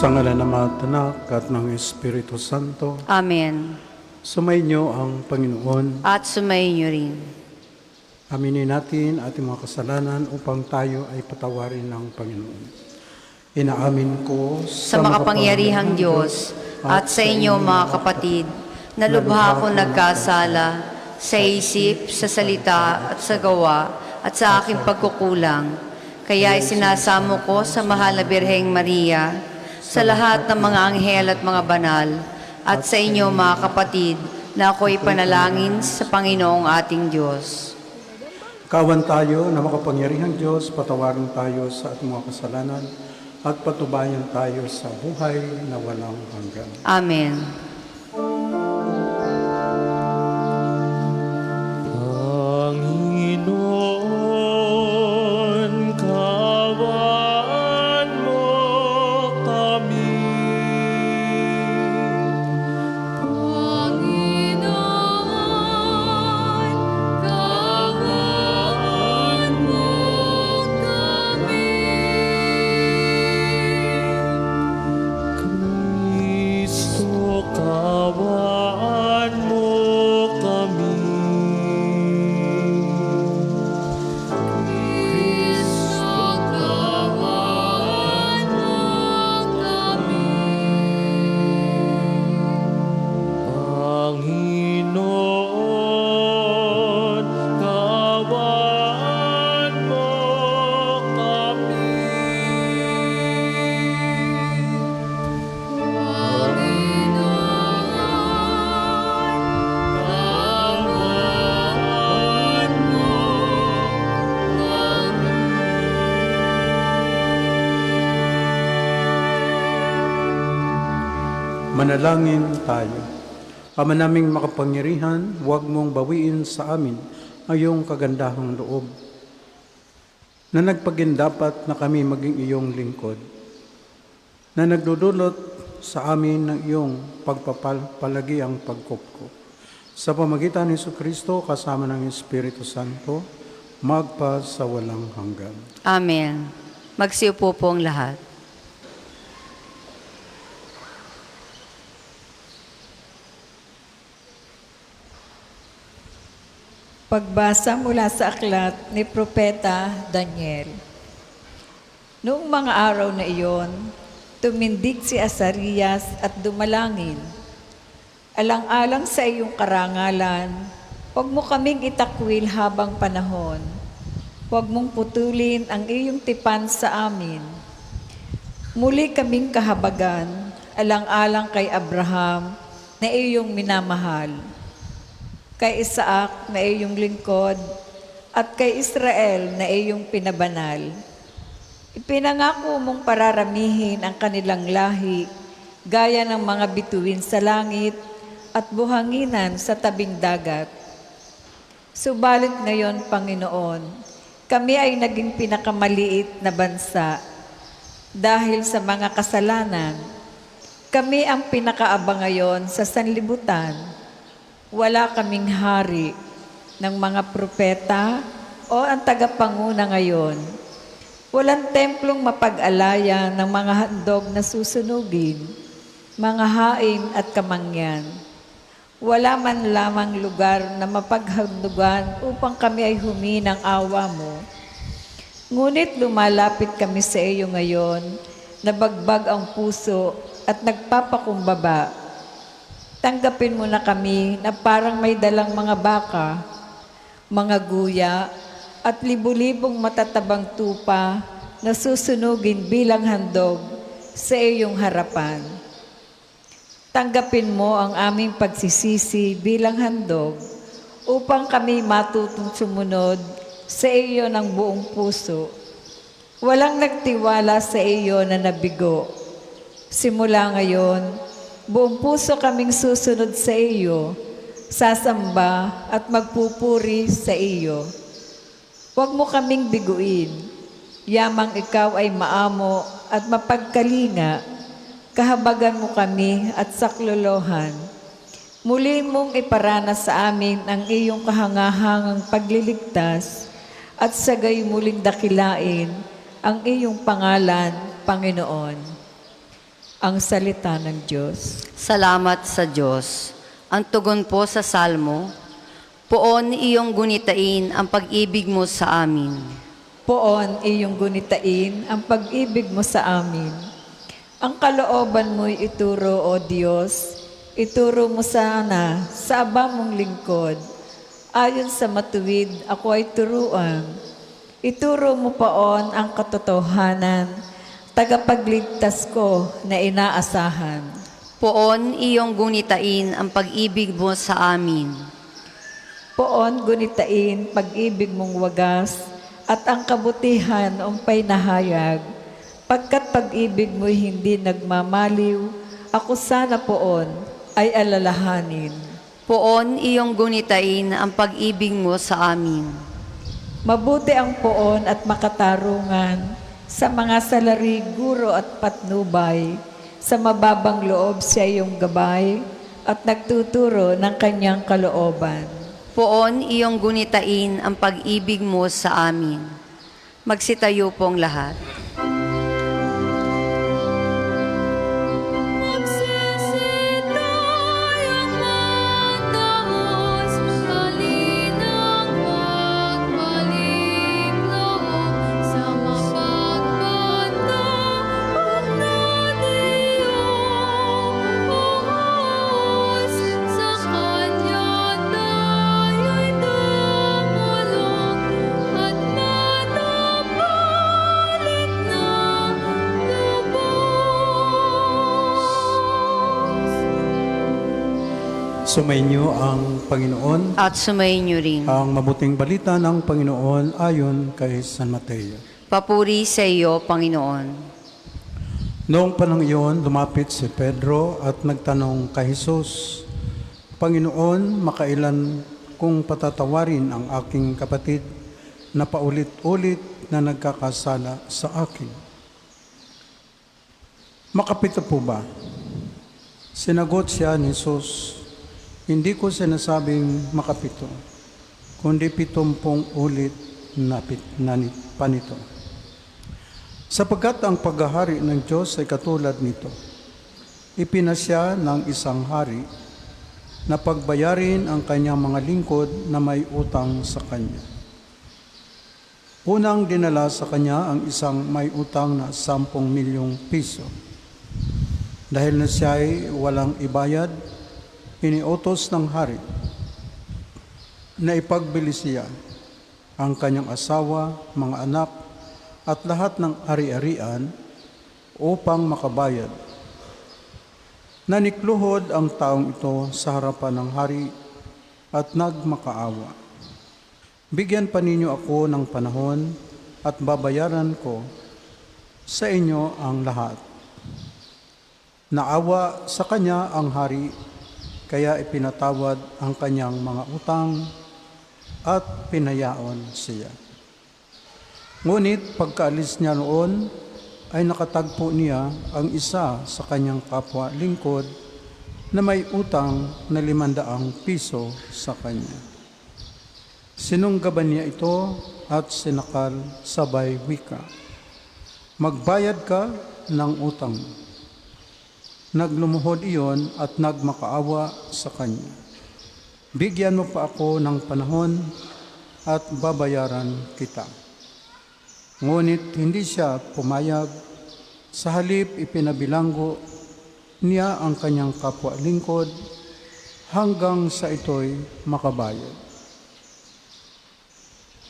Sa ngalan ng Ama at Anak at ng Espiritu Santo, Amen. sumainyo ang Panginoon. At sumayin niyo rin. Aminin natin ating mga kasalanan upang tayo ay patawarin ng Panginoon. Inaamin ko Sa makapangyarihang Diyos at sa inyo mga kapatid, na lubha akong nagkasala sa isip, sa salita at sa gawa at sa aking pagkukulang. Kaya isinasamo ko sa mahal na Birheng Maria, sa lahat ng mga anghel at mga banal, at sa inyo mga kapatid, na ako'y panalangin sa Panginoong ating Diyos. Kawan tayo na makapangyarihang Diyos, patawarin tayo sa ating mga kasalanan at patubayan tayo sa buhay na walang hanggan. Amen. Panginoon, kawan mo kami. Panginoon, kawan mo kami. Kristo, kawan mo kami. Kristo, kawan mo kami. Panginoon, kawan mo kami. Manalangin tayo. Ama naming makapangyarihan, huwag mong bawiin sa amin ang iyong kagandahang loob, na nagpagindapat na kami maging iyong lingkod, na nagdudulot sa amin ng iyong pagpapalagi ang pagkupko. Sa pamagitan ni Jesucristo, kasama ng Espiritu Santo, magpa sa walang hanggan. Amen. Magsiupo po ang lahat. Pagbasa mula sa aklat ni Propeta Daniel. Noong mga araw na iyon, tumindig si Azarias at dumalangin. Alang-alang sa iyong karangalan, huwag mo kaming itakwil habang panahon. Huwag mong putulin ang iyong tipan sa amin. Muli kaming kahabagan, alang-alang kay Abraham na iyong minamahal, kay Isaac na iyong lingkod, at kay Israel na iyong pinabanal. Ipinangako mong pararamihin ang kanilang lahi, gaya ng mga bituin sa langit at buhanginan sa tabing dagat. Subalit ngayon, Panginoon, kami ay naging pinakamaliit na bansa. Dahil sa mga kasalanan, kami ang pinakaabang ngayon sa sanlibutan. Wala kaming hari ng mga propeta o ang tagapanguna ngayon. Walang templong mapag-alaya ng mga handog na susunugin, mga hain at kamangyan. Wala man lamang lugar na mapaghandugan upang kami ay humingi ng awa mo. Ngunit lumalapit kami sa iyo ngayon, nabagbag ang puso at nagpapakumbaba. Tanggapin mo na kami na parang may dalang mga baka, mga guya, at libu-libong matatabang tupa na susunugin bilang handog sa iyong harapan. Tanggapin mo ang aming pagsisisi bilang handog upang kami matutong sumunod sa iyo ng buong puso. Walang nagtiwala sa iyo na nabigo. Simula ngayon, buong puso kaming susunod sa iyo, sasamba at magpupuri sa iyo. Huwag mo kaming biguin, yamang ikaw ay maamo at mapagkalinga, kahabagan mo kami at saklolohan. Muli mong iparanas sa amin ang iyong kahangahangang pagliligtas at sagay muling dakilain ang iyong pangalan, Panginoon. Ang salita ng Diyos. Salamat sa Diyos. Ang tugon po sa salmo, poon iyong gunitain ang pag-ibig mo sa amin. Poon iyong gunitain ang pag-ibig mo sa amin. Ang kalooban mo'y ituro, O Diyos, ituro mo sana sa aba mong lingkod. Ayon sa matuwid, ako ay turuan. Ituro mo poon ang katotohanan, tagapagligtas ko na inaasahan. Poon iyong gunitain ang pag-ibig mo sa amin. Poon gunitain pag-ibig mong wagas at ang kabutihan umpay nahayag. Pagkat pag-ibig mo'y hindi nagmamaliw, ako sana poon ay alalahanin. Poon iyong gunitain ang pag-ibig mo sa amin. Mabuti ang poon at makatarungan sa mga salari, guro at patnubay. Sa mababang loob siya iyong gabay at nagtuturo ng kanyang kalooban. Poon iyong gunitain ang pag-ibig mo sa amin. Magsitayo pong lahat. Magsisitay ang magdaos, kalinang magbalik loob sa mapagbanda at nadiyong buhos. Sa Kanya tayo'y dumulog at manapalit na lubos. Sumainyo ang Panginoon. At sumayin niyo rin. Ang mabuting balita ng Panginoon ayon kay San Mateo. Papuri sa iyo, Panginoon. Noong panahon iyon, lumapit si Pedro at nagtanong kay Jesus, Panginoon, makailan kung patatawarin ang aking kapatid na paulit-ulit na nagkakasala sa akin? Makapito po ba? Sinagot siya ni Jesus, hindi ko sinasabing makapito, kundi 70 ulit na panito. Sapagkat ang paghahari ng Diyos ay katulad nito. Ipinasya ng isang hari na pagbayarin ang kanyang mga lingkod na may utang sa kanya. Unang dinala sa kanya ang isang may utang na 10 milyong piso. Dahil na siya ay walang ibayad, iniutos ng hari na ipagbili siya ang kanyang asawa, mga anak, at lahat ng ari-arian upang makabayad. Nanikluhod ang taong ito sa harapan ng hari at nagmakaawa. Bigyan pa ninyo ako ng panahon at babayaran ko sa inyo ang lahat. Naawa sa kanya ang hari, kaya ipinatawad ang kanyang mga utang at pinayaon siya. Ngunit pagkaalis niya noon, ay nakatagpo niya ang isa sa kanyang kapwa lingkod na may utang na 500 piso sa kanya. Sinunggaban niya ito at sinakal sabay wika, magbayad ka ng utang mo. Naglumuhod iyon at nagmakaawa sa kanya. Bigyan mo pa ako ng panahon at babayaran kita. Ngunit hindi siya pumayag, sa halip ipinabilanggo niya ang kanyang kapwa lingkod hanggang sa ito'y makabayad.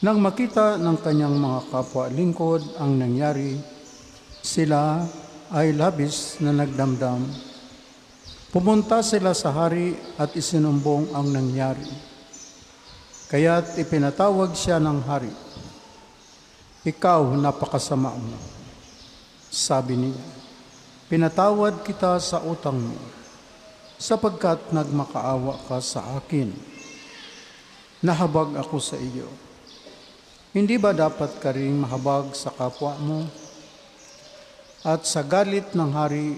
Nang makita ng kanyang mga kapwa lingkod ang nangyari, sila ay labis na nagdamdam. Pumunta sila sa hari at isinumbong ang nangyari. Kaya't ipinatawag siya ng hari. Ikaw, napakasama mo. Sabi niya, pinatawad kita sa utang mo, sapagkat nagmakaawa ka sa akin. Nahabag ako sa iyo. Hindi ba dapat ka ring mahabag sa kapwa mo? At sa galit ng hari,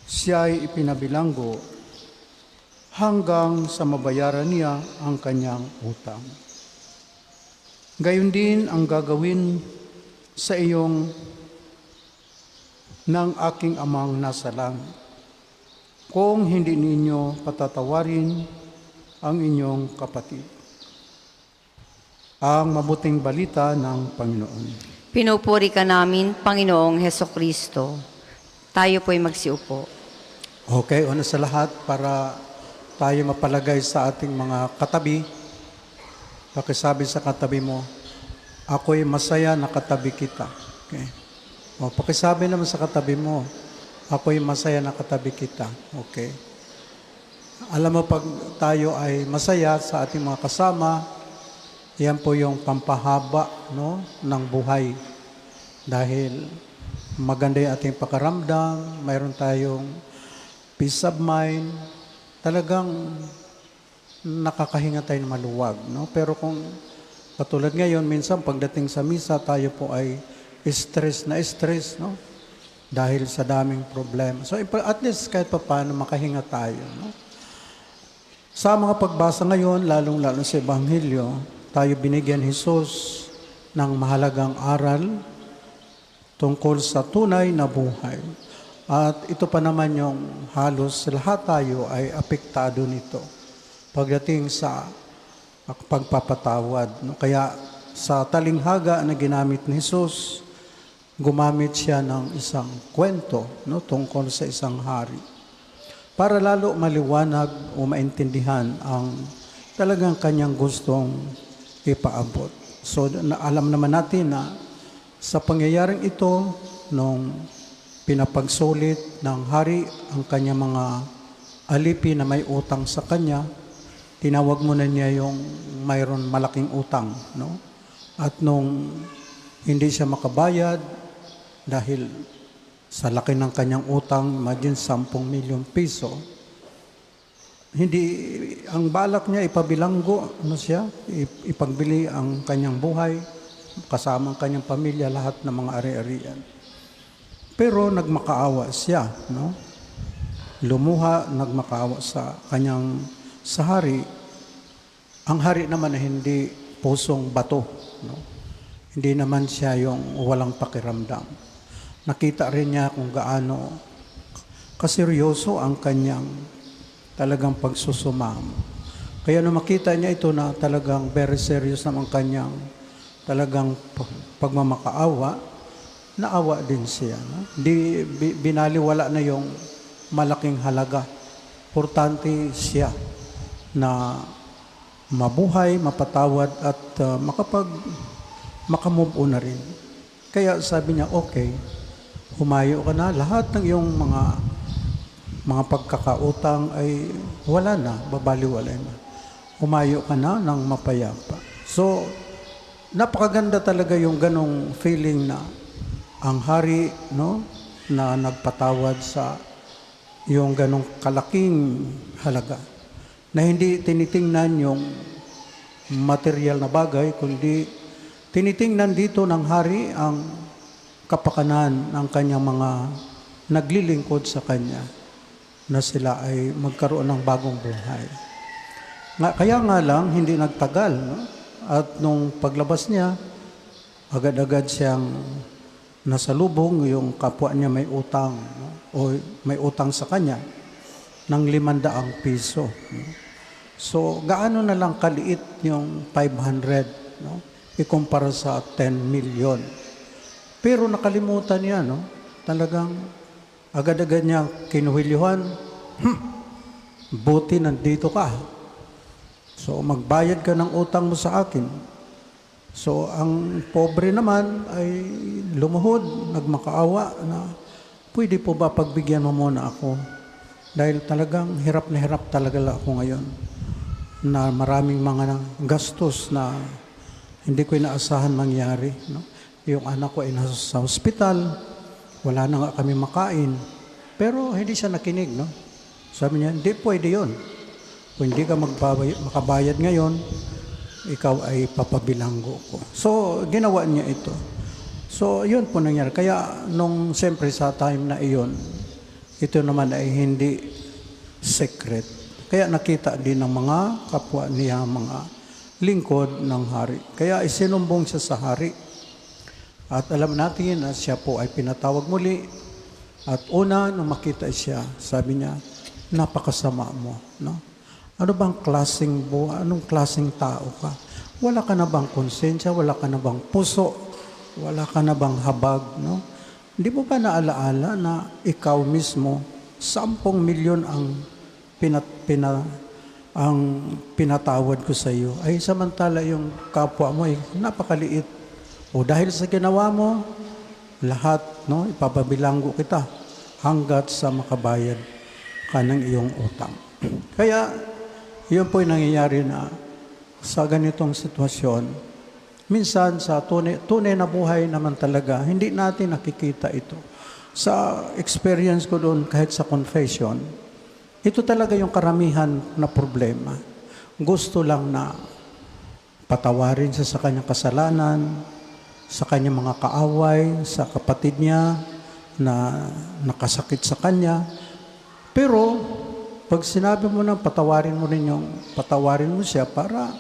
siya ay ipinabilanggo hanggang sa mabayaran niya ang kanyang utang. Gayon din ang gagawin sa iyong ng aking amang nasa langit. Kung hindi ninyo patatawarin ang inyong kapatid. Ang mabuting balita ng Panginoon. Pinupuri ka namin, Panginoong Heso Kristo. Tayo po'y magsiupo. Okay, una sa lahat, para tayo mapalagay sa ating mga katabi, pakisabi sa katabi mo, ako'y masaya na katabi kita. Okay. O, pakisabi naman sa katabi mo, ako'y masaya na katabi kita. Okay. Alam mo, pag tayo ay masaya sa ating mga kasama, yan po yung pampahaba, no, ng buhay. Dahil maganda yung ating pakaramdam, mayroon tayong peace of mind, talagang nakakahinga tayo ng maluwag. No? Pero kung katulad ngayon, minsan pagdating sa misa, tayo po ay stress na stress, no? Dahil sa daming problema. So at least kahit pa paano makahinga tayo. No? Sa mga pagbasa ngayon, lalong-lalo sa Ebanghelyo, tayo binigyan Jesus ng mahalagang aral tungkol sa tunay na buhay. At ito pa naman yung halos lahat tayo ay apektado nito pagdating sa pagpapatawad. No? Kaya sa talinghaga na ginamit ni Jesus, gumamit siya ng isang kwento, no, tungkol sa isang hari. Para lalo maliwanag o maintindihan ang talagang kanyang gustong ipaabot. So alam naman natin na sa pangyayaring ito, nung pinapagsulit ng hari ang kanyang mga alipin na may utang sa kanya, tinawag muna niya yung mayroon malaking utang. No? At nung hindi siya makabayad, dahil sa laki ng kanyang utang, imagine 10 milyong piso, hindi, ang balak niya ipabilanggo, ano siya, ipagbili ang kanyang buhay, kasama ang kanyang pamilya, lahat ng mga ari-arian. Pero nagmakaawa siya, no? Lumuha, nagmakaawa sa kanyang sa hari. Ang hari naman ay hindi pusong bato, no? Hindi naman siya yung walang pakiramdam. Nakita rin niya kung gaano kaseryoso ang kanyang talagang pagsusumamo. Kaya nung makita niya ito na talagang very serious naman kanyang talagang pagmamakaawa, naawa din siya. No? Di binaliwala na yung malaking halaga. Importante siya na mabuhay, mapatawad at makamove on na rin. Kaya sabi niya, okay, humayo ka na, lahat ng iyong mga pagkakautang ay wala na, babaliwalay na. Humayo ka na ng mapayapa. So, napakaganda talaga yung ganong feeling na ang hari, no, na nagpatawad sa yung ganong kalaking halaga. Na hindi tinitingnan yung material na bagay, kundi tinitingnan dito ng hari ang kapakanan ng kanyang mga naglilingkod sa kanya na sila ay magkaroon ng bagong buhay. Kaya nga lang, hindi nagtagal. No? At nung paglabas niya, agad-agad siyang nasalubong yung kapwa niya may utang, no? O may utang sa kanya ng 500 piso. No? So, gaano na lang kaliit yung 500, no? Ikumpara sa 10 million. Pero nakalimutan niya, no? Talagang agad-agad niya kinuhilyuhan, buti nandito ka. So, magbayad ka ng utang mo sa akin. So, ang pobre naman ay lumuhod, nagmakaawa na, pwede po ba pagbigyan mo muna ako? Dahil talagang hirap na hirap talaga ako ngayon. Na maraming mga gastos na hindi ko inaasahan mangyari. No? Yung anak ko ay nasa sa hospital, wala na nga kami makain. Pero hindi siya nakinig. No? Sabi niya, hindi pwede yun. Kung hindi ka makabayad ngayon, ikaw ay papabilanggo ko. So, ginawa niya ito. So, yun po nangyari. Kaya, nung siyempre sa time na iyon, ito naman ay hindi secret. Kaya nakita din ng mga kapwa niya, mga lingkod ng hari. Kaya isinumbong siya sa hari. At alam natin na siya po ay pinatawag muli At una, nung makita siya, sabi niya, napakasama mo. No? Ano bang klaseng buhay? Anong klaseng tao ka? Wala ka na bang konsensya? Wala ka na bang puso? Wala ka na bang habag? No? Hindi mo ba naalaala na ikaw mismo, 10 milyon ang ang pinatawad ko sa iyo, ay samantala yung kapwa mo ay napakaliit. O dahil sa ginawa mo, lahat, no, ipapabilanggo kita hanggat sa makabayad ka ng iyong utang. Kaya, yun po yung nangyayari na sa ganitong sitwasyon. Minsan sa tunay na buhay naman talaga, hindi natin nakikita ito. Sa experience ko doon, kahit sa confession, ito talaga yung karamihan na problema. Gusto lang na patawarin siya sa kanyang kasalanan, sa kanyang mga kaaway, sa kapatid niya na nakasakit sa kanya. Pero, pag sinabi mo na patawarin mo siya para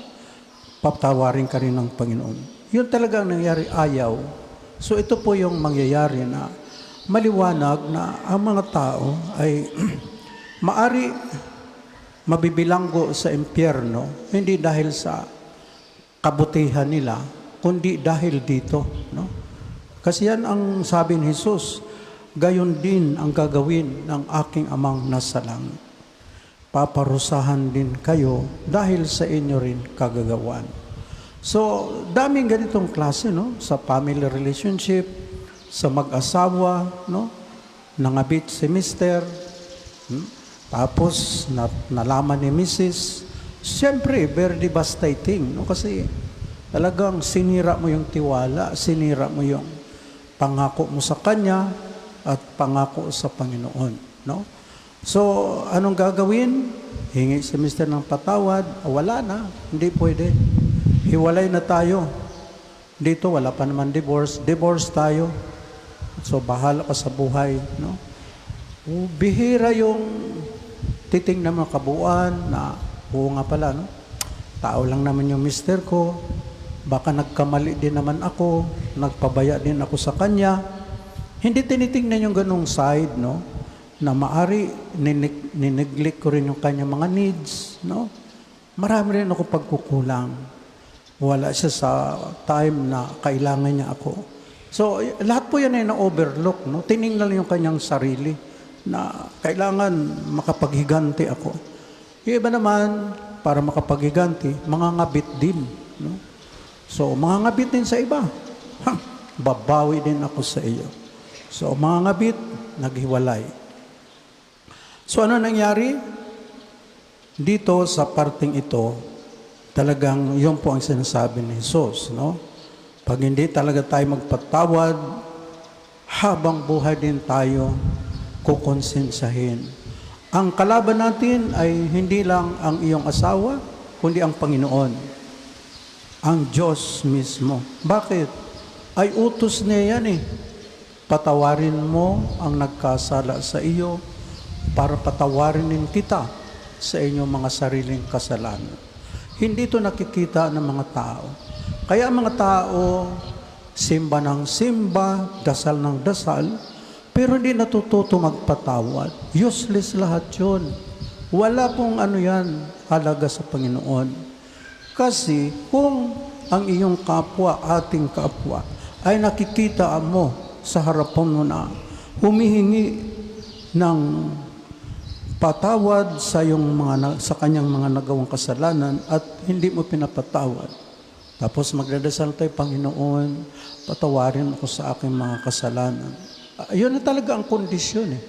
patawarin ka rin ng Panginoon. Yun talaga ang nangyayari, ayaw. So ito po yung mangyayari na maliwanag na ang mga tao ay maari mabibilanggo sa impyerno, hindi dahil sa kabutihan nila, kundi dahil dito. No? Kasi yan ang sabi ni Jesus, gayon din ang gagawin ng aking amang nasa langit. Paparusahan din kayo dahil sa inyo rin kagagawan. So, daming ganitong klase, no? Sa family relationship, sa mag-asawa, no? Nangabit si mister, tapos nalaman ni Mrs. Siyempre, very devastating, no? Kasi talagang sinira mo yung tiwala, sinira mo yung pangako mo sa Kanya at pangako sa Panginoon, no? So, anong gagawin? Hingi si Mr. ng patawad. Wala na. Hindi pwede. Hiwalay na tayo. Dito, wala pa naman divorce. Divorce tayo. So, bahala ka sa buhay. No? Bihira yung titingnan mo kabuuan na, oo nga pala, no? Tao lang naman yung mister ko. Baka nagkamali din naman ako. Nagpabaya din ako sa kanya. Hindi tinitingnan yung ganong side, no? Na maari, nineglect ko rin yung kanya mga needs, no? Marami rin ako pagkukulang. Wala siya sa time na kailangan niya ako. So, lahat po yan ay na-overlook, no? Tiningnan yung kanyang sarili na kailangan makapaghiganti ako. Yung iba naman, para makapaghiganti, mangangabit din, no? So, mangangabit din sa iba. Babawi din ako sa iyo. So, mangangabit, naghiwalay. So ano nangyari? Dito sa parting ito, talagang yun po ang sinasabi ni Jesus, no? Pag hindi talaga tayo magpatawad, habang buhay din tayo kukonsensahin. Ang kalaban natin ay hindi lang ang iyong asawa, kundi ang Panginoon. Ang Diyos mismo. Bakit? Ay utos niya yan eh. Patawarin mo ang nagkasala sa iyo, para patawarin din kita sa inyong mga sariling kasalanan. Hindi ito nakikita ng mga tao. Kaya ang mga tao, simba ng simba, dasal ng dasal, pero hindi natututo magpatawad. Useless lahat yun. Wala pong halaga sa Panginoon. Kasi kung ang iyong kapwa, ating kapwa, ay nakikita mo sa harapan mo na humihingi ng patawad sa kanyang mga nagawang kasalanan at hindi mo pinapatawad. Tapos magdadasal tayo, Panginoon, patawarin ako sa aking mga kasalanan. Yun na talaga ang kondisyon eh.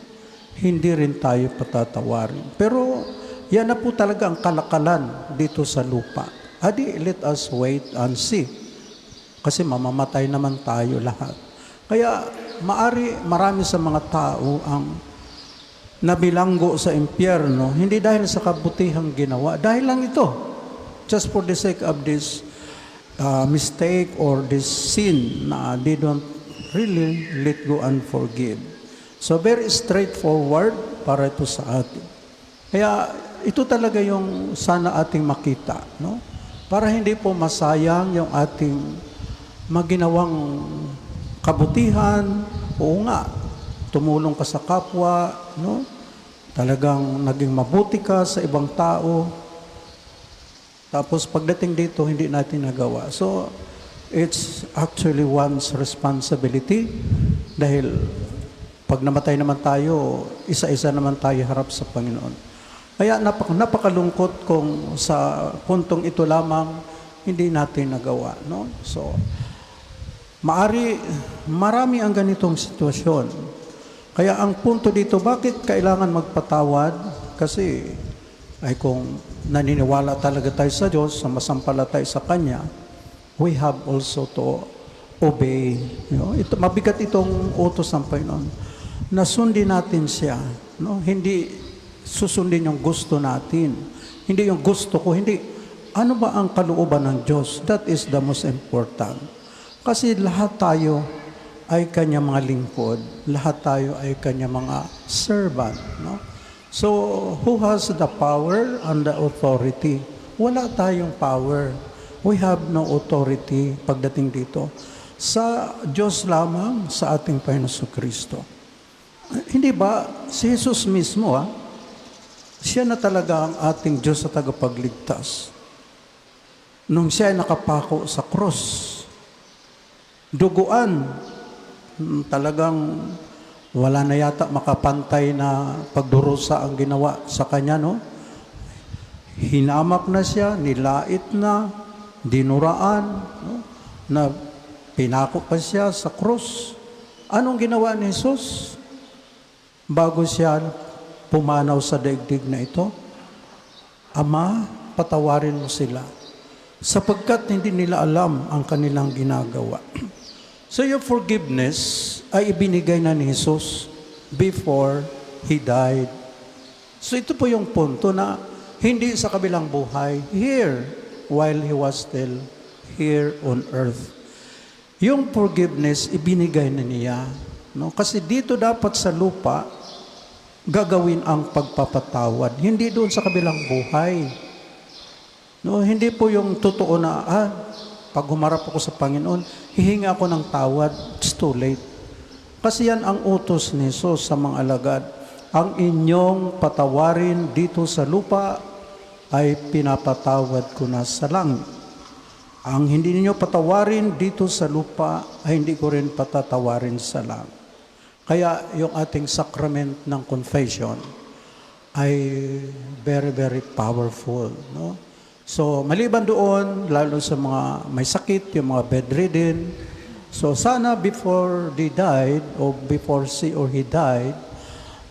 Hindi rin tayo patatawarin. Pero yan na po talaga ang kalakalan dito sa lupa. Adi, let us wait and see. Kasi mamamatay naman tayo lahat. Kaya marami sa mga tao ang nabilanggo sa impyerno, hindi dahil sa kabutihang ginawa, dahil lang ito, just for the sake of this mistake or this sin na they don't really let go and forgive. So very straightforward para ito sa atin. Kaya ito talaga yung sana ating makita, no? Para hindi po masayang yung ating maginawang kabutihan. Oo nga, tumulong ka sa kapwa, no? Talagang naging mabuti ka sa ibang tao. Tapos pagdating dito, hindi natin nagawa. So, it's actually one's responsibility dahil pag namatay naman tayo, isa-isa naman tayo harap sa Panginoon. Kaya napakalungkot kung sa puntong ito lamang hindi natin nagawa. No? So, marami ang ganitong sitwasyon. Kaya ang punto dito, bakit kailangan magpatawad? Kasi ay kung naniniwala talaga tayo sa Diyos, sa masampalatay sa Kanya, we have also to obey. Mabigat itong utos ng Panginoon. Na sundin natin siya. No? Hindi susundin yung gusto natin. Hindi yung gusto ko. Hindi. Ano ba ang kalooban ng Diyos? That is the most important. Kasi lahat tayo ay Kanya mga lingkod. Lahat tayo ay Kanya mga servant. No? So, who has the power and the authority? Wala tayong power. We have no authority pagdating dito. Sa Diyos lamang, sa ating Panginoon Kristo. Hindi ba, si Jesus mismo, siya na talaga ang ating Diyos sa tagapagligtas. Nung siya ay nakapako sa cross, duguan, talagang wala na yata makapantay na pagdurusa ang ginawa sa kanya, no? Hinamak na siya, nilait na, dinuraan, no? Na pinako pa siya sa krus. Anong ginawa ni Jesus? Bago siya pumanaw sa daigdig na ito, Ama, patawarin mo sila, sapagkat hindi nila alam ang kanilang ginagawa. So your forgiveness ay ibinigay na ni Jesus before He died. So ito po yung punto na hindi sa kabilang buhay, here, while He was still here on earth. Yung forgiveness, ibinigay na niya. No? Kasi dito dapat sa lupa, gagawin ang pagpapatawad. Hindi doon sa kabilang buhay. No? Hindi po yung totoo na, pag humarap ako sa Panginoon, hihingi ako ng tawad. It's too late. Kasi yan ang utos ni Jesus sa mga alagad. Ang inyong patawarin dito sa lupa ay pinapatawad ko na sa langit. Ang hindi ninyo patawarin dito sa lupa ay hindi ko rin patatawarin sa langit. Kaya yung ating sacrament ng confession ay very, very powerful. No? So, maliban doon, lalo sa mga may sakit, yung mga bedridden, so sana before they died, or before she or he died,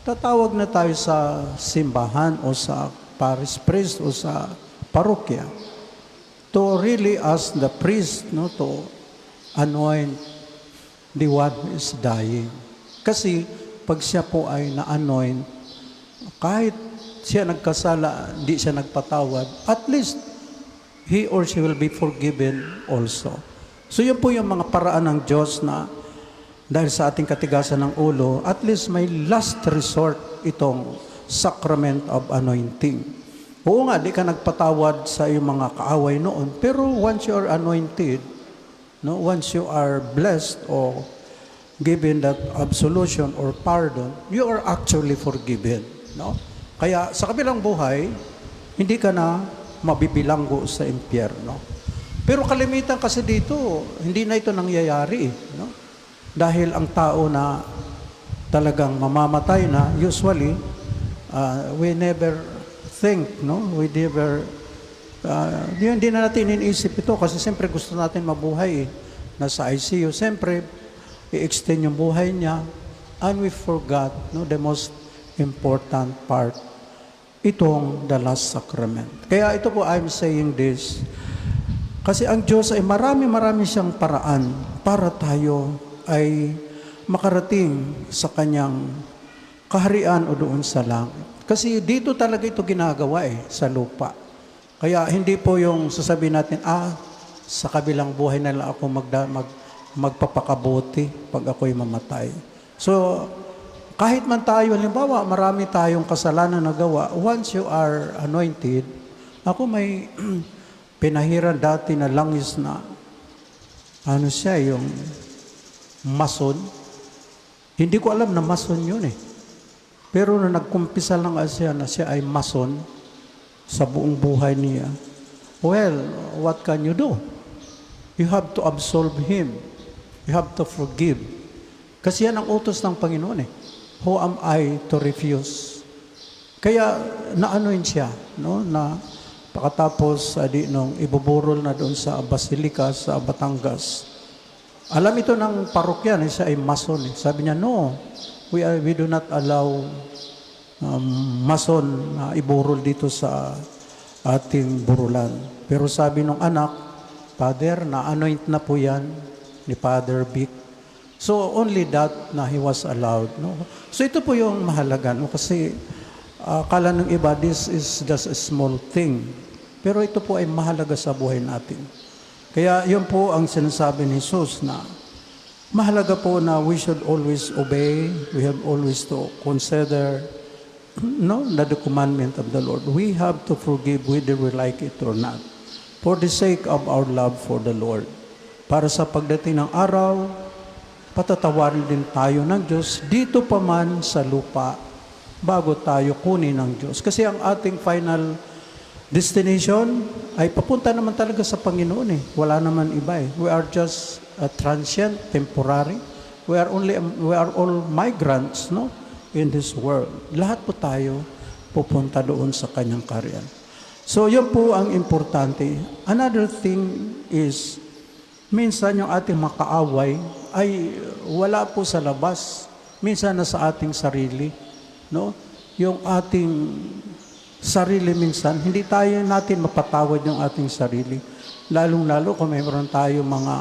tatawag na tayo sa simbahan o sa parish priest o sa parokya to really ask the priest, no, to anoint the one who is dying. Kasi pag siya po ay na-anoint, kahit siya nagkasala, hindi siya nagpatawad, at least he or she will be forgiven also. So yun po yung mga paraan ng Diyos na dahil sa ating katigasan ng ulo, at least may last resort itong sacrament of anointing. Oo nga, di ka nagpatawad sa iyong mga kaaway noon, pero once you are anointed, no, once you are blessed or given that absolution or pardon, you are actually forgiven. No? Kaya sa kabilang buhay, hindi ka na mabibilanggo sa impyerno. Pero kalimitan kasi dito, hindi na ito nangyayari. No? Dahil ang tao na talagang mamamatay na, usually, we never think, no? We never, hindi na natin iniisip ito kasi siyempre gusto natin mabuhay. Nasa ICU, siyempre, i-extend yung buhay niya, and we forgot, no, the most important part, itong the last sacrament. Kaya ito po, I'm saying this, kasi ang Diyos ay marami siyang paraan para tayo ay makarating sa Kanyang kaharian o doon sa langit. Kasi dito talaga ito ginagawa sa lupa. Kaya hindi po yung sasabihin natin, sa kabilang buhay na lang ako magpapakabuti pag ako'y mamatay. So, kahit man tayo, halimbawa, marami tayong kasalanan na gawa, once you are anointed, ako may pinahiran dati na langis na, yung mason, Hindi ko alam na mason yun eh. Pero na nagkumpisa lang siya na siya ay mason sa buong buhay niya, well, what can you do? You have to absolve him. You have to forgive. Kasi yan ang utos ng Panginoon eh. Who am I to refuse? Kaya naanoin siya, no? Na pagkatapos nung ibuburol na doon sa Basilica sa Batangas. Alam ito ng parokya, siya ay mason eh. Sabi niya, no, we do not allow mason na iburol dito sa ating burulan. Pero sabi ng anak, Father, na-anoint na po yan ni Father Vic. So only that na he was allowed. No? So ito po yung mahalaga. No? Kasi akala ng iba, this is just a small thing. Pero ito po ay mahalaga sa buhay natin. Kaya yun po ang sinasabi ni Jesus na mahalaga po na we should always obey. We have always to consider the commandment of the Lord. We have to forgive whether we like it or not. For the sake of our love for the Lord. Para sa pagdating ng araw, patatawarin din tayo ng Diyos dito pa man sa lupa bago tayo kunin ng Diyos. Kasi ang ating final destination ay papunta naman talaga sa Panginoon eh. Wala naman iba eh. We are just transient, temporary. We are all migrants, no? In this world. Lahat po tayo pupunta doon sa kanyang kaharian. So, yun po ang importante. Another thing is, minsan yung ating makaaway ay wala po sa labas. Minsan na sa ating sarili, no? Yung ating sarili minsan, hindi tayo natin mapatawad yung ating sarili. Lalong-lalo kung mayroon tayo mga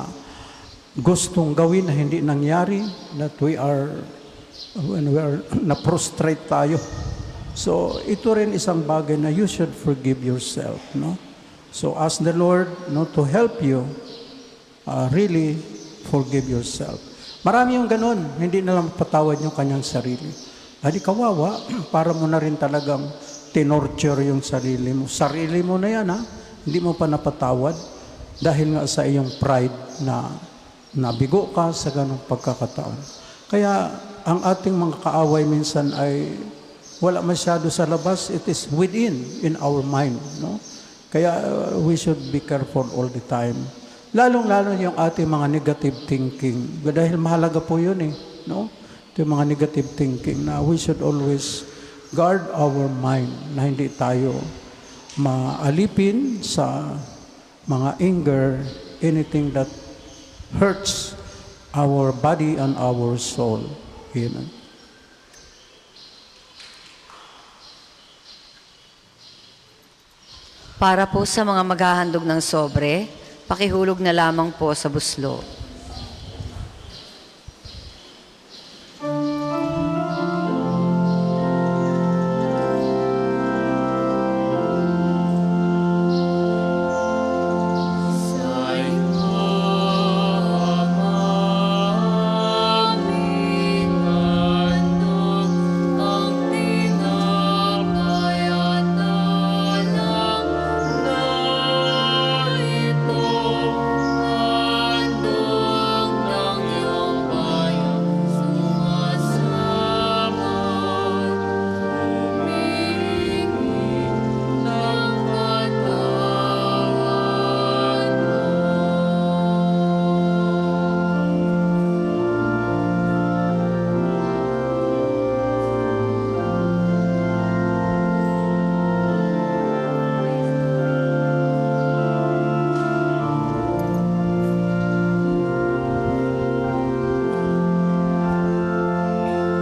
gustong gawin na hindi nangyari, that when we are na-prostrate tayo. So, ito rin isang bagay na you should forgive yourself, no? So, ask the Lord, no, to help you really forgive yourself. Marami yung ganun, hindi na lang mapatawad yung kanyang sarili. Adi kawawa, para mo na rin talagang tinorture yung sarili mo. Sarili mo na yan, ha? Hindi mo pa napatawad dahil nga sa iyong pride na nabigo ka sa ganong pagkakataon. Kaya ang ating mga kaaway minsan ay wala masyado sa labas. It is within, in our mind. No? Kaya we should be careful all the time. Lalong-lalo yung ating mga negative thinking. Dahil mahalaga po yun eh. No? Ito yung mga negative thinking na we should always guard our mind na hindi tayo maalipin sa mga anger, anything that hurts our body and our soul. Amen. Para po sa mga maghahandog ng sobre, pakihulog na lamang po sa buslo.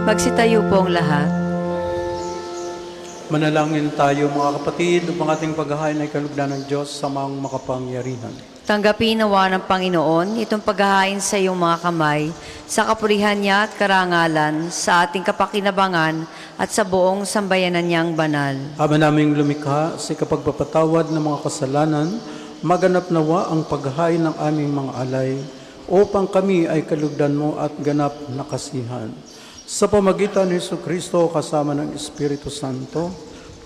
Magsitayo po ang lahat. Manalangin tayo mga kapatid, upang ating paghahain ay kalugdan ng Diyos sa mga makapangyarihan. Tanggapin nawa ng Panginoon itong paghahain sa iyong mga kamay, sa kapurihan niya at karangalan, sa ating kapakinabangan at sa buong sambayanan niyang banal. Ama naming lumikha sa kapagpapatawad ng mga kasalanan, maganap nawa ang paghahain ng aming mga alay, upang kami ay kalugdan mo at ganap na kasihan. Sa pamagitan ni Jesucristo kasama ng Espiritu Santo,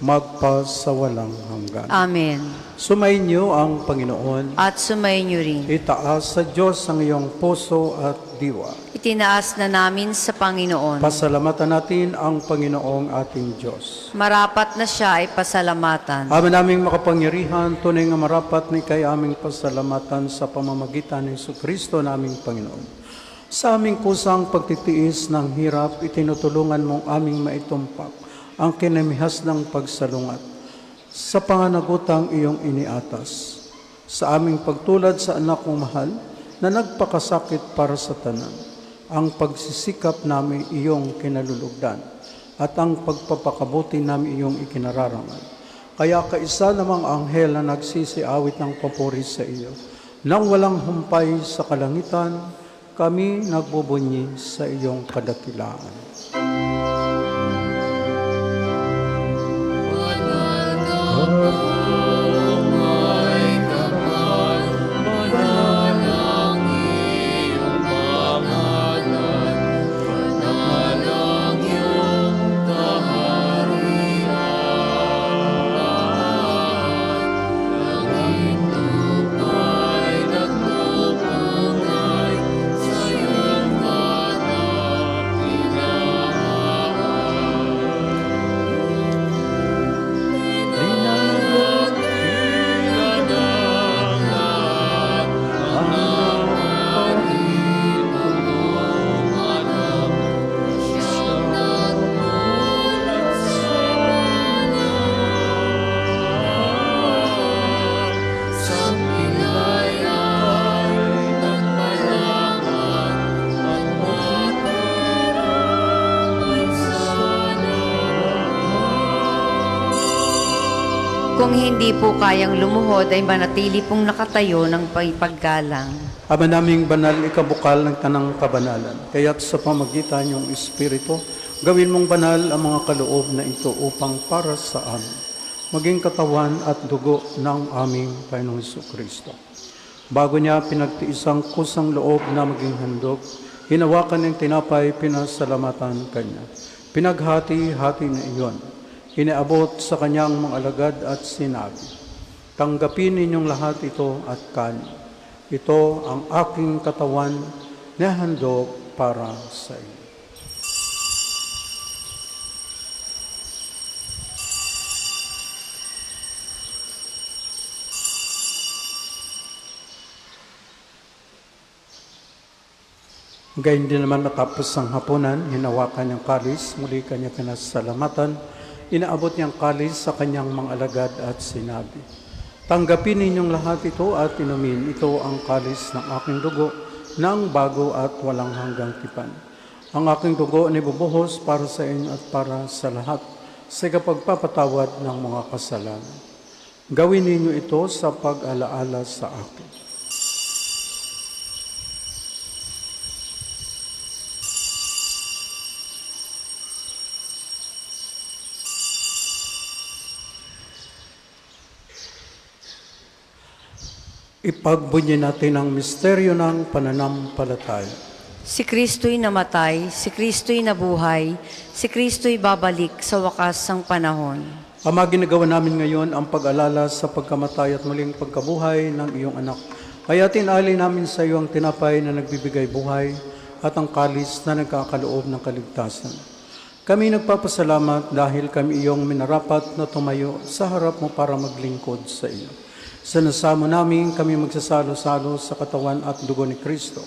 magpasawalang hanggan. Amen. Sumainyo ang Panginoon. At sumayin niyo rin. Itaas sa Diyos ang iyong puso at diwa. itinaas na namin sa Panginoon. Pasalamatan natin ang Panginoong ating Diyos. Marapat na siya ay pasalamatan. Ama naming makapangyarihan, tunay nga marapat ni kay aming pasalamatan sa pamamagitan ng Jesucristo naming Panginoon. Sa aming kusang pagtitiis ng hirap, itinutulungan mong aming maitumpak ang kinamihas ng pagsalungat sa panganagutang iyong iniatas. Sa aming pagtulad sa anak mong mahal na nagpakasakit para sa tanan, ang pagsisikap namin iyong kinalulugdan at ang pagpapakabuti namin iyong ikinararangan. Kaya kaisa namang anghel na nagsisiawit ng papuri sa iyo, nang walang humpay sa kalangitan, kami nagbubunyi sa iyong kadakilaan. Kung hindi po kayang lumuhod, ay manatili pong nakatayo ng paggalang. Ama naming banal, ikabukal ng tanang kabanalan. Kaya't sa pamagitan ng Espiritu, gawin mong banal ang mga kaloob na ito upang para sa amin, maging katawan at dugo ng aming Panginoong Jesucristo. Bago niya pinagtiisang kusang loob na maging handog, hinawakan ng tinapay, pinasalamatan kanya. Pinaghati-hati na iyon. Inaabot sa kanyang mga alagad at sinabi, tanggapin ninyong lahat ito at kanin. Ito ang aking katawan na handog para sa inyo. Gayun din naman matapos ang hapunan, hinawakan niyang kalis, muli kanya pinasalamatan, inaabot niyang kalis sa kanyang mga alagad at sinabi, tanggapin ninyong lahat ito at inumin. Ito ang kalis ng aking dugo, ng bago at walang hanggang tipan. Ang aking dugo ay bubuhos para sa inyo at para sa lahat sa kapagpapatawad ng mga kasalanan. Gawin ninyo ito sa pag-alaala sa akin. Ipagbunyi natin ang misteryo ng pananampalataya. Si Kristo'y namatay, si Kristo'y nabuhay, si Kristo'y babalik sa wakas ng panahon. Ama, ginagawa namin ngayon ang pag-alala sa pagkamatay at muling pagkabuhay ng iyong anak. Kaya tinali namin sa iyo ang tinapay na nagbibigay buhay at ang kalis na nagkakaloob ng kaligtasan. Kami nagpapasalamat dahil kami iyong minarapat na tumayo sa harap mo para maglingkod sa iyo. Sa nasamo namin kami magsasalo-salo sa katawan at dugo ni Kristo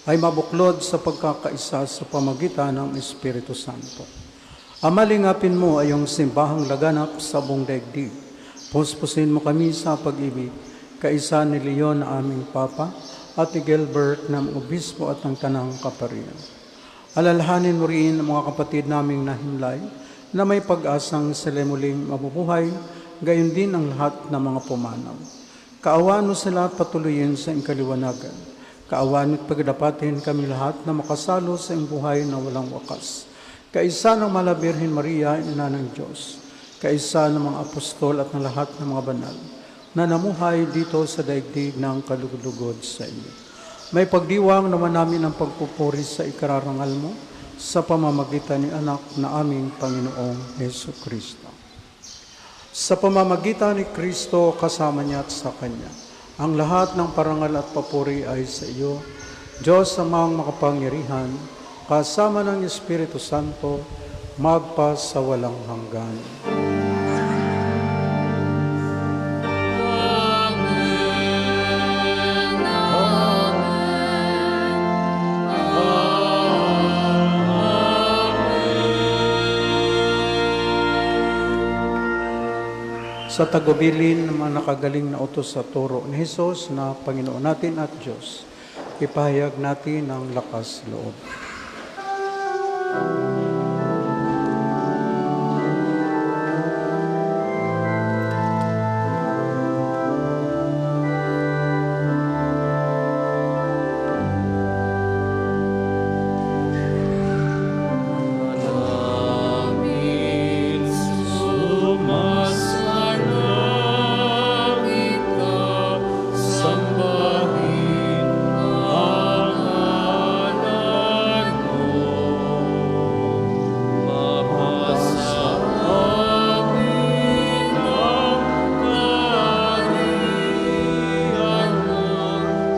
ay mabuklod sa pagkakaisa sa pamagitan ng Espiritu Santo. Amalingapin mo ay iyong simbahang laganap sa buong daigdig. Puspusin mo kami sa pag-ibig, kaisa ni Leon na aming Papa at ni Gilbert na obispo at ng Tanang Kaparian. Alalahanin mo rin ang mga kapatid naming nahimlay na may pag-asang sila muling mabubuhay, gayon din ang lahat ng mga pumanaw. Kaawaan mo sila at patuloyin sa iyong kaliwanagan. Kaawaan mo't pagdapatin kami lahat na makasalo sa iyong buhay na walang wakas. Kaisa ng Mahal na Birhen Maria, Ina ng Diyos. Kaisa ng mga apostol at ng lahat ng mga banal na namuhay dito sa daigdig ng kalugod-lugod sa iyo. May pagdiwang naman namin ang pagpupuri sa ikararangal mo sa pamamagitan ni anak na aming Panginoong Jesucristo. Sa pamamagitan ni Kristo, kasama niya at sa Kanya, ang lahat ng parangal at papuri ay sa iyo, Diyos amang makapangyarihan, kasama ng Espiritu Santo, magpa sa walang hanggan. Sa tagubilin ng mga nakagaling na utos sa turo ni Jesus na Panginoon natin at Diyos, ipahayag natin ang lakas loob. Amin. Sumasalangit ka, sambahin ang ngalan mo. Mapasa amin ang kaharian mo.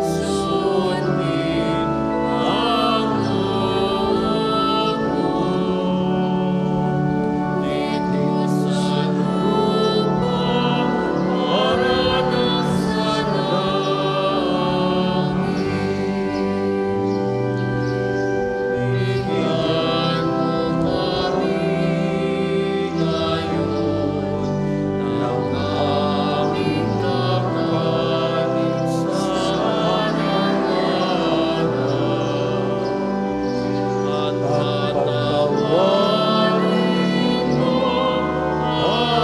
Sundin ang loob mo. Dito sa lupa, parating sa langit. Bigyan mo kami ngayon ng aming kakanin sa araw-araw. At patawarin mo ang aming mga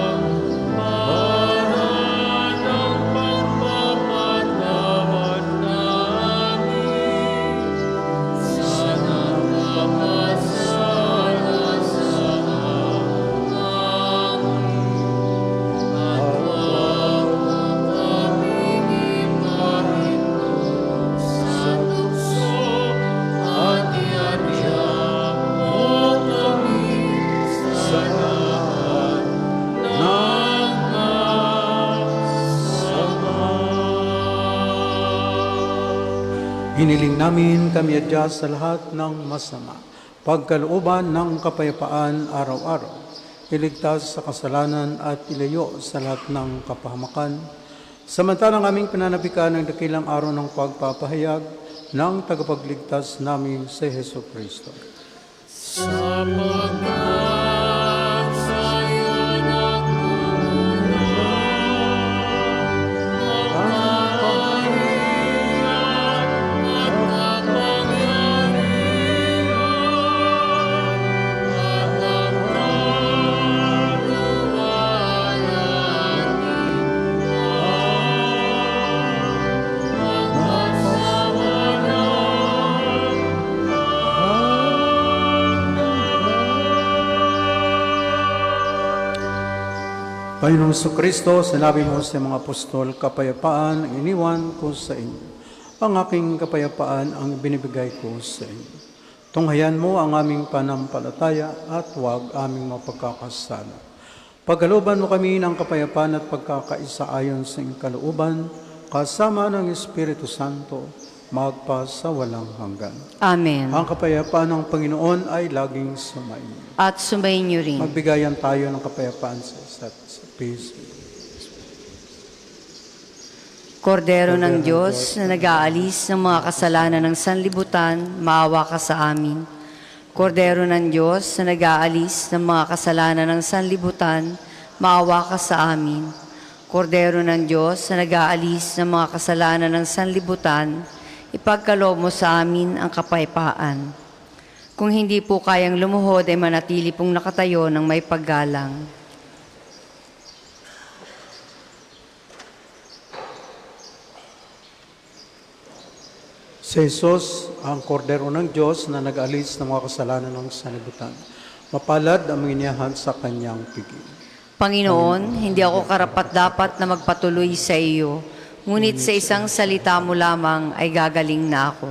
sala para ng pagpapatawad namin sa nakakasala sa amin. At huwag mo kaming ipahinto sa tukso at iadya mo kami sa lahat ng masama. Hiniling namin kami adya sa lahat ng masama, pagkalooban ng kapayapaan araw-araw, iligtas sa kasalanan at ilayo sa lahat ng kapahamakan, samantalang aming pinanabikan ng dakilang araw ng pagpapahayag ng tagapagligtas namin si Hesus Kristo. Sapagkat sa'yo nagmumula ang kaharian at kapangyarihan at ang Panginoong Kristo, sinabi mo sa mga apostol, kapayapaan ang iniwan ko sa inyo. Ang aking kapayapaan ang binibigay ko sa inyo. Tunghayan mo ang aming panampalataya at huwag aming mapagkakasala. Pagkalooban mo kami ng kapayapaan at pagkakaisa ayon sa iyong kalooban, kasama ng Espiritu Santo, magpa sa walang hanggan. Amen. Ang kapayapaan ng Panginoon ay laging sumainyo. At sumayin niyo rin. Magbigayan tayo ng kapayapaan sa isa't isa. Peace. Kordero ng Diyos na nag-aalis ng mga kasalanan ng sanlibutan, maawa ka sa amin. Kordero ng Diyos na nag-aalis ng mga kasalanan ng sanlibutan, maawa ka sa amin. Kordero ng Diyos na nag-aalis ng mga kasalanan ng sanlibutan, ipagkaloob mo sa amin ang kapayapaan. Kung hindi po kayang lumuhod ay manatili pong nakatayo ng may paggalang. Si Jesus, ang kordero ng Diyos na nag-alis ng mga kasalanan ng sanlibutan. Mapalad ang manginihan sa kanyang piging. Panginoon, hindi ako karapat-dapat na magpatuloy sa iyo, ngunit sa isang salita mo lamang ay gagaling na ako.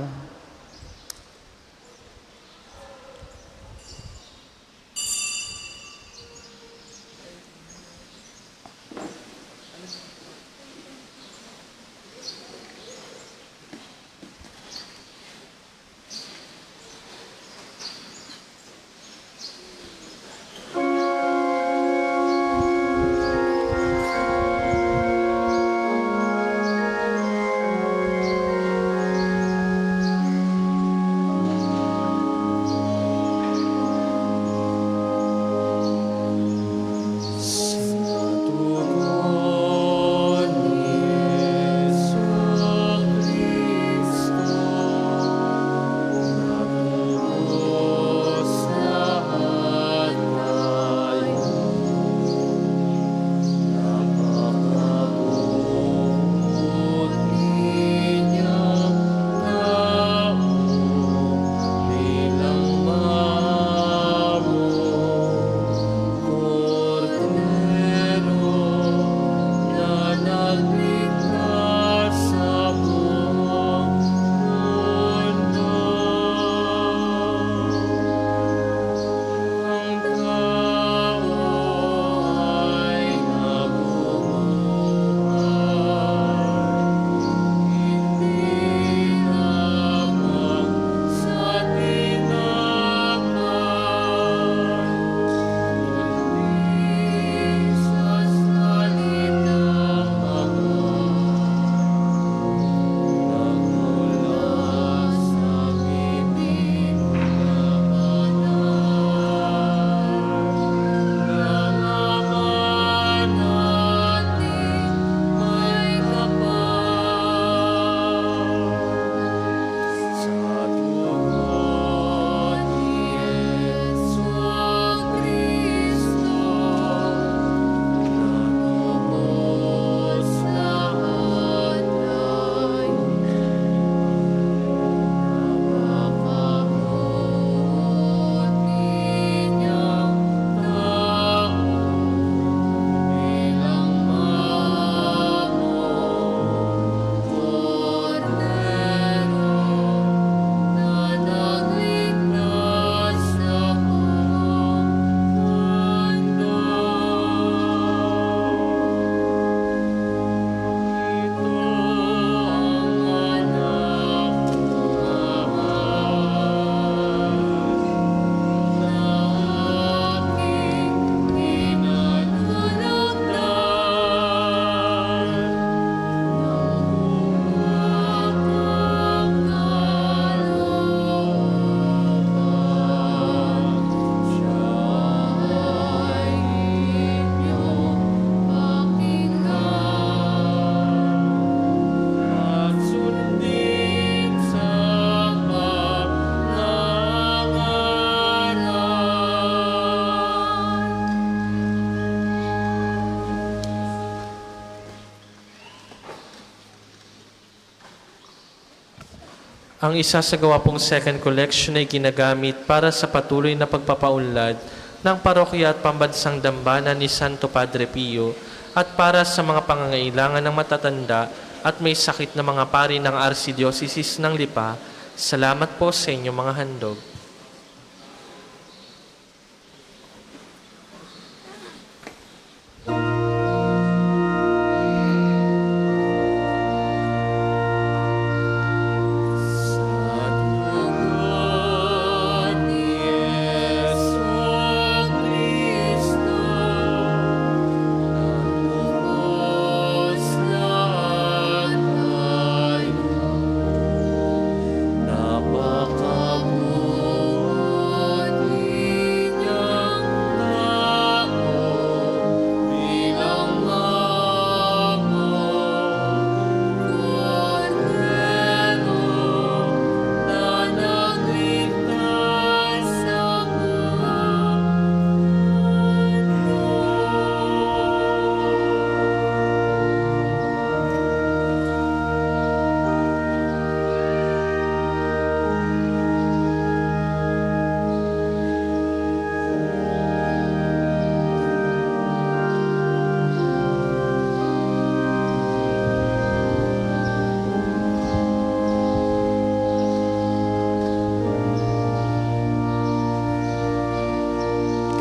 Ang isasagawa pong second collection ay ginagamit para sa patuloy na pagpapaunlad ng parokya at pambansang dambana ni Santo Padre Pio at para sa mga pangangailangan ng matatanda at may sakit na mga pari ng Archdiocese ng Lipa. Salamat po sa inyong mga handog.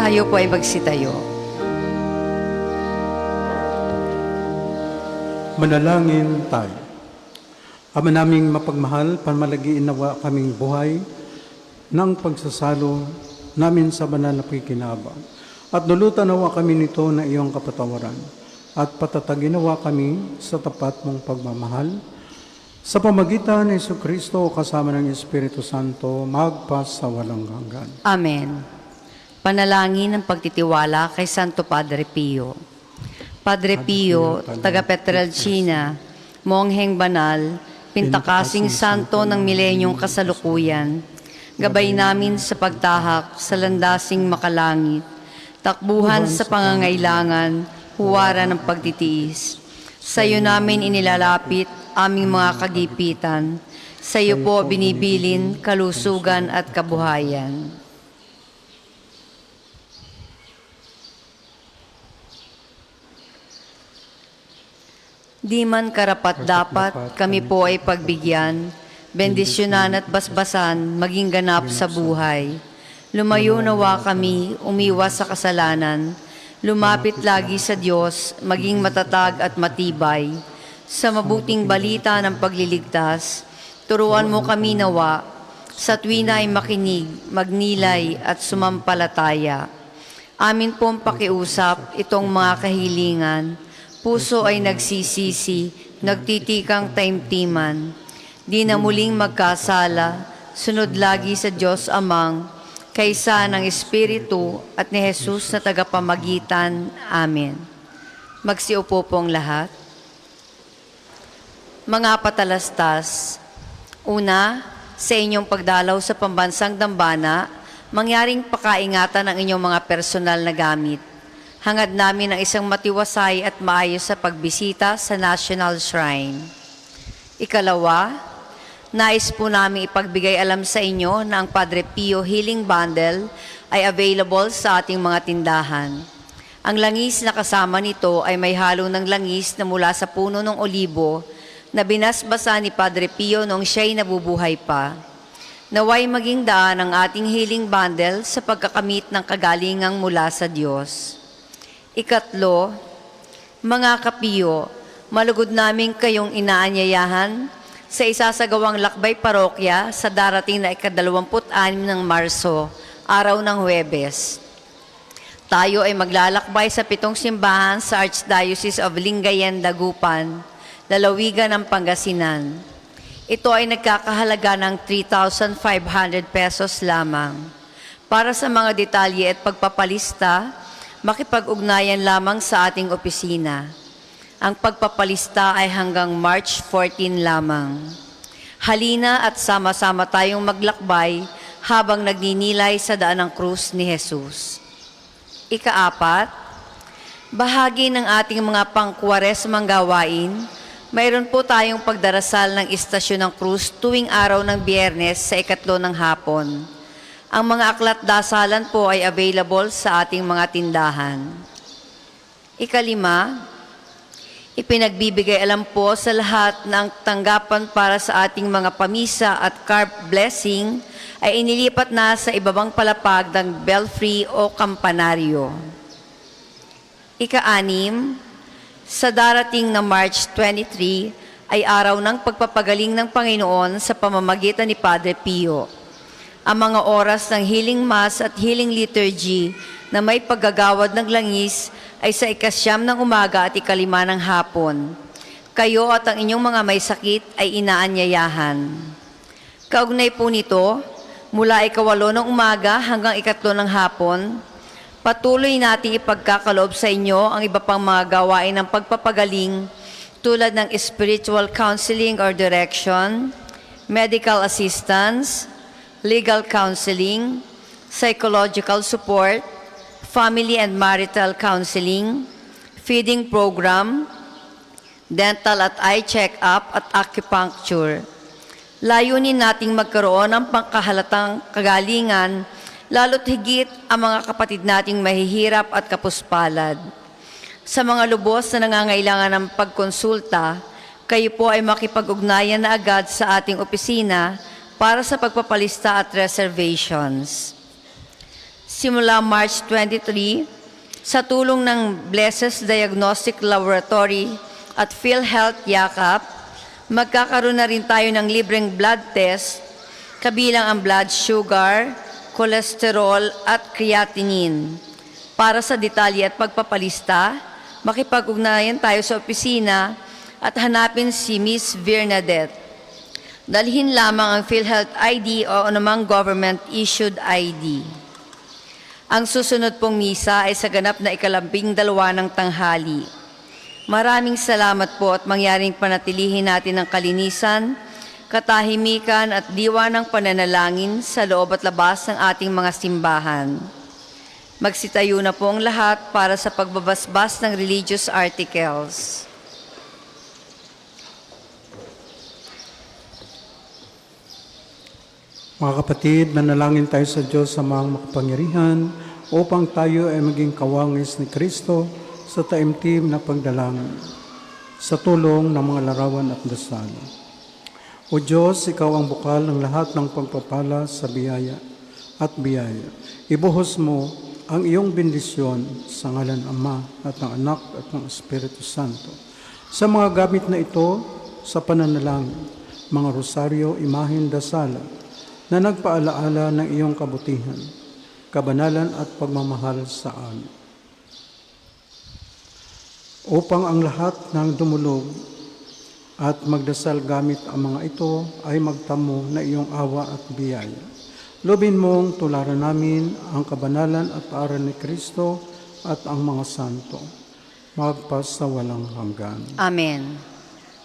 Tayo po ay magsitayo. Manalangin tayo. Ama naming mapagmahal, panmalagiin nawa kaming buhay ng pagsasalo namin sa banal na pakikinabang. At dulutan nawa kami nito na iyong kapatawaran. At patatagin nawa kami sa tapat mong pagmamahal. Sa pamagitan ni Jesucristo kasama ng Espiritu Santo, magpas sa walang hanggan. Amen. Panalangin ng pagtitiwala kay Santo Padre Pio. Padre Pio, taga Petrelcina, mongheng banal, pintakasing santo ng milenyong kasalukuyan, gabay namin sa pagtahak sa landasing makalangit, takbuhan sa pangangailangan, huwara ng pagtitiis. Sa iyo namin inilalapit aming mga kagipitan, sa iyo po binibilin kalusugan at kabuhayan. Di man karapat-dapat, kami po ay pagbigyan, bendisyonan at basbasan, maging ganap sa buhay. Lumayo nawa kami, umiwas sa kasalanan, lumapit lagi sa Diyos, maging matatag at matibay. Sa mabuting balita ng pagliligtas, turuan mo kami nawa, sa tuwina ay makinig, magnilay at sumampalataya. Amin pong pakiusap itong mga kahilingan, puso ay nagsisisi, nagtitikang taimtiman. Di na muling magkasala, sunod lagi sa Diyos Amang, kaysa ng Espiritu at ni Jesus na tagapamagitan. Amen. Magsiupo pong lahat. Mga patalastas, una, sa inyong pagdalaw sa pambansang dambana, mangyaring pakaingatan ang inyong mga personal na gamit. Hangad namin ang isang matiwasay at maayos sa pagbisita sa National Shrine. Ikalawa, nais po namin ipagbigay alam sa inyo na ang Padre Pio Healing Bundle ay available sa ating mga tindahan. Ang langis na kasama nito ay may halo ng langis na mula sa puno ng olibo na binasbasa ni Padre Pio noong siya'y nabubuhay pa. Naway maging daan ang ating healing bundle sa pagkakamit ng kagalingang mula sa Diyos. Ikatlo, mga kapiyo, malugod namin kayong inaanyayahan sa isasagawang lakbay parokya sa darating na ika-26 ng Marso, araw ng Huwebes. Tayo ay maglalakbay sa 7 simbahan sa Archdiocese of Lingayen, Dagupan, lalawigan ng Pangasinan. Ito ay nagkakahalaga ng 3,500 pesos lamang. Para sa mga detalye at pagpapalista, makipag-ugnayan lamang sa ating opisina. Ang pagpapalista ay hanggang March 14 lamang. Halina at sama-sama tayong maglakbay habang nagninilay sa daan ng krus ni Jesus. Ikaapat, bahagi ng ating mga pangkwaresmang gawain, Mayroon po tayong pagdarasal ng Istasyon ng Krus tuwing araw ng Biyernes sa 3:00 ng hapon. Ang mga aklat dasalan po ay available sa ating mga tindahan. 5, ipinagbibigay alam po sa lahat na ang tanggapan para sa ating mga pamisa at carp blessing ay inilipat na sa ibabang palapag ng belfry o kampanaryo. 6, sa darating na March 23 ay araw ng pagpapagaling ng Panginoon sa pamamagitan ni Padre Pio. Ang mga oras ng healing mass at healing liturgy na may paggagawad ng langis ay sa 9 ng umaga at 5 ng hapon. Kayo at ang inyong mga may sakit ay inaanyayahan. Kaugnay po nito, mula 8 ng umaga hanggang 3 ng hapon, patuloy nating ipagkakaloob sa inyo ang iba pang mga gawain ng pagpapagaling tulad ng spiritual counseling or direction, medical assistance, legal counseling, psychological support, family and marital counseling, feeding program, dental at eye check-up at acupuncture. Layunin nating magkaroon ng pangkahalatang kagalingan lalo't higit ang mga kapatid nating mahihirap at kapuspalad. Sa mga lubos na nangangailangan ng pagkonsulta, kayo po ay makipag-ugnayan na agad sa ating opisina para sa pagpapalista at reservations. Simula March 23, sa tulong ng Blesses Diagnostic Laboratory at PhilHealth Yakap, magkakaroon na rin tayo ng libreng blood test, kabilang ang blood sugar, kolesterol at creatinine. Para sa detalye at pagpapalista, makipag-ugnayan tayo sa opisina at hanapin si Miss Bernadette. Dalhin lamang ang PhilHealth ID o anumang government-issued ID. Ang susunod pong misa ay sa ganap na 12 ng tanghali. Maraming salamat po at mangyaring panatilihin natin ang kalinisan, katahimikan at diwa ng pananalangin sa loob at labas ng ating mga simbahan. Magsitayo na po ang lahat para sa pagbabasbas ng religious articles. Mga kapatid, manalangin tayo sa Diyos sa mga makapangyarihan upang tayo ay maging kawangis ni Kristo sa taimtim na pagdalangin sa tulong ng mga larawan at dasal. O Diyos, Ikaw ang bukal ng lahat ng pagpapala sa biyaya at biyaya. Ibuhos mo ang iyong bendisyon sa ngalan Ama at ng Anak at ng Espiritu Santo. Sa mga gamit na ito, sa pananalangin, mga rosaryo, imahen, dasala, na nagpaalaala ng iyong kabutihan, kabanalan at pagmamahal sa amin. Upang ang lahat ng dumulog at magdasal gamit ang mga ito ay magtamo na iyong awa at biyaya. Lobin mong tularan namin ang kabanalan at aral ni Kristo at ang mga santo, magpas sa walang hanggan. Amen.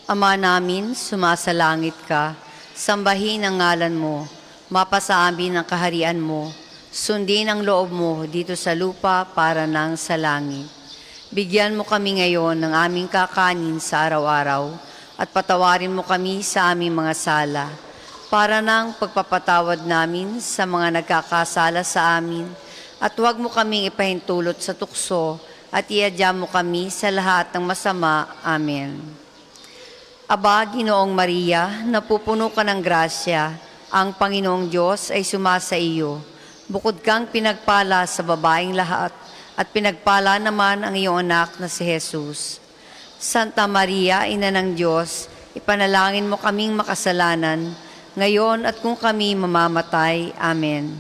Ama namin, sumasalangit ka, sambahin ang ngalan mo, mapasa amin ang kaharian mo, sundin ang loob mo dito sa lupa para nang sa langit. Bigyan mo kami ngayon ng aming kakanin sa araw-araw at patawarin mo kami sa aming mga sala para nang pagpapatawad namin sa mga nagkakasala sa amin at huwag mo kaming ipahintulot sa tukso at iadya mo kami sa lahat ng masama. Amen. Aba, Ginoong Maria, napupuno ka ng grasya, ang Panginoong Diyos ay sumasa iyo. Bukod kang pinagpala sa babaeng lahat at pinagpala naman ang iyong anak na si Jesus. Santa Maria, Ina ng Diyos, ipanalangin mo kaming makasalanan, ngayon at kung kami mamamatay. Amen.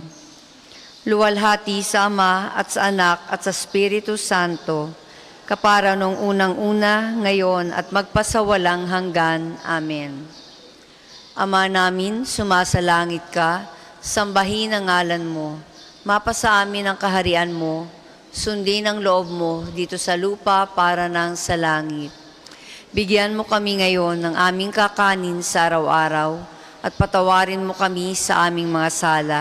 Luwalhati sa Ama at sa Anak at sa Espiritu Santo, kapara nung unang-una, ngayon at magpasawalang hanggan. Amen. Ama namin, sumasalangit ka, sambahin ang ngalan mo, mapasa amin ang kaharian mo, sundin ang loob mo dito sa lupa para nang sa langit. Bigyan mo kami ngayon ng aming kakanin sa araw-araw at patawarin mo kami sa aming mga sala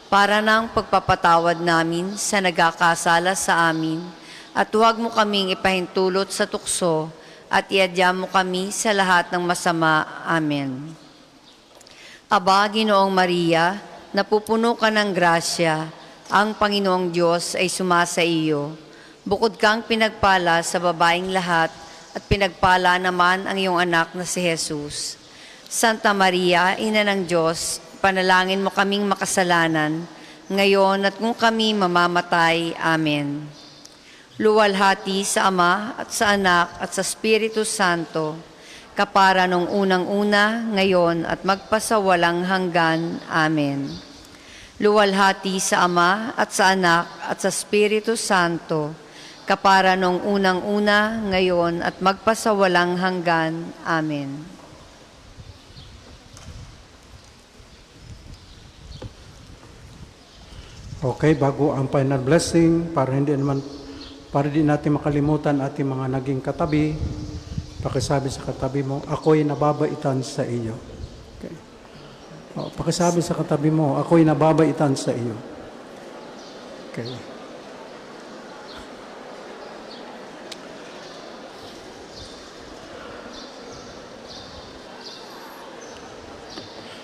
para nang pagpapatawad namin sa nagkakasala sa amin at huwag mo kaming ipahintulot sa tukso at iadya mo kami sa lahat ng masama. Amen. Aba, Ginoong Maria, napupuno ka ng grasya, ang Panginoong Diyos ay sumasa iyo. Bukod kang pinagpala sa babaeng lahat, at pinagpala naman ang iyong anak na si Jesus. Santa Maria, Ina ng Diyos, panalangin mo kaming makasalanan, ngayon at kung kami mamamatay. Amen. Luwalhati sa Ama at sa Anak at sa Espiritu Santo, kapara nung unang-una, ngayon at magpasawalang hanggan. Amen. Luwalhati sa Ama at sa Anak at sa Espiritu Santo, kapara nung unang-una, ngayon at magpasawalang hanggan. Amen. Okay, bago ang final blessing, para di natin makalimutan ating mga naging katabi, pakisabi sa katabi mo, ako'y nababaitan sa iyo. Okay. Pakisabi sa katabi mo, ako'y nababaitan sa iyo. Okay.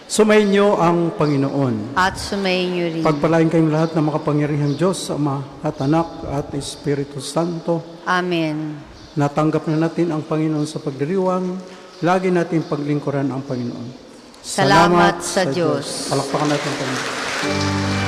Sumainyo ang Panginoon. At sumayin niyo rin. Pagpalain kayong lahat ng makapangyarihang Diyos, Ama at Anak at Espiritu Santo. Amen. Natanggap na natin ang Panginoon sa pagdiriwang. Lagi natin paglingkuran ang Panginoon. Salamat sa Diyos. Palakpakan natin ang Panginoon.